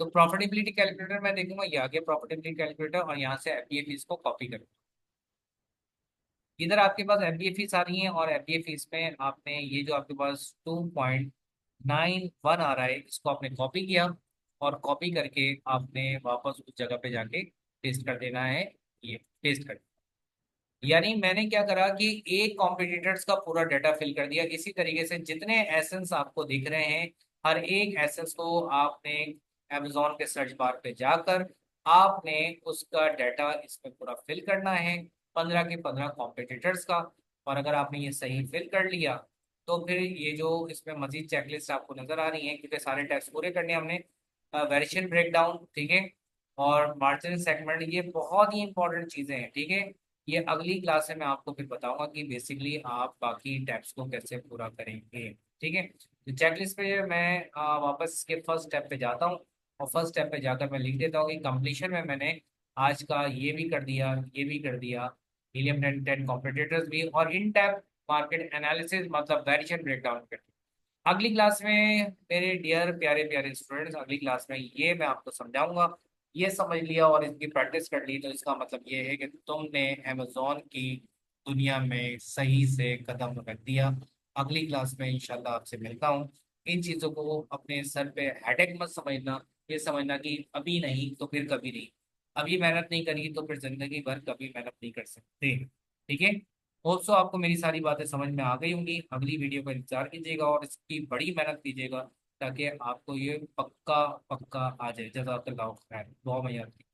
तो प्रॉफिटेबिलिटी कैलकुलेटर मैं देखूंगा, ये आ गया प्रॉफिटेबिलिटी कैलकुलेटर, और यहाँ से एफडीए फीस को कॉपी करूँ, इधर आपके पास एफडीए फीस आ रही है, और एफडीए फीस में आपने ये जो आपके पास 2.91 आ रहा है, इसको आपने कॉपी किया, और कॉपी करके आपने वापस उस जगह पे जाके पेस्ट कर देना है, ये पेस्ट कर, यानी मैंने क्या करा कि एक कॉम्पिटिटर्स का पूरा डाटा फिल कर दिया। इसी तरीके से जितने एसेंस आपको दिख रहे हैं, हर एक एसेंस को आपने अमेजोन के सर्च बार पे जाकर आपने उसका डाटा इसमें पूरा फिल करना है, 15 के 15 कॉम्पिटिटर्स का। और अगर आपने ये सही फिल कर लिया, तो फिर ये जो इसमें मजीद चेकलिस्ट आपको नजर आ रही है, क्योंकि सारे टैक्स पूरे करने हैं हमने, वेरिएशन ब्रेकडाउन, ठीक है, और मार्जिन सेगमेंट, ये बहुत ही इंपॉर्टेंट चीजें हैं, ठीक है। ये अगली क्लास में मैं आपको फिर बताऊंगा कि बेसिकली आप बाकी टैब्स को कैसे पूरा करेंगे। ठीक है, तो चेकलिस्ट पे मैं वापस इसके फर्स्ट स्टेप पे जाता हूँ, और फर्स्ट स्टेप पे जाकर मैं लिख देता हूँ कि कंप्लीशन में मैंने आज का ये भी कर दिया, ये भी कर दिया, हीलियम 10 10 कॉम्पिटिटर्स भी, और इन टैप मार्केट एनालिसिस मतलब वेरिएशन ब्रेकडाउन कर दिया। अगली क्लास में मेरे डियर प्यारे प्यारे स्टूडेंट्स, अगली क्लास में ये मैं आपको समझाऊंगा। ये समझ लिया और इसकी प्रैक्टिस कर ली तो इसका मतलब ये है कि तुमने अमेजोन की दुनिया में सही से कदम रख दिया। अगली क्लास में इंशाल्लाह आपसे मिलता हूँ। इन चीज़ों को अपने सर पे हेडेक मत समझना, ये समझना कि अभी नहीं तो फिर कभी नहीं, अभी मेहनत नहीं करी तो फिर जिंदगी भर कभी मेहनत नहीं कर सकते। ठीक है, होप्सो आपको मेरी सारी बातें समझ में आ गई होंगी। अगली वीडियो का इंतजार कीजिएगा और इसकी बड़ी मेहनत कीजिएगा ताकि आपको ये पक्का पक्का आ जाए। जज़ाकल्लाह खैर, दुआ में याद रखिएगा।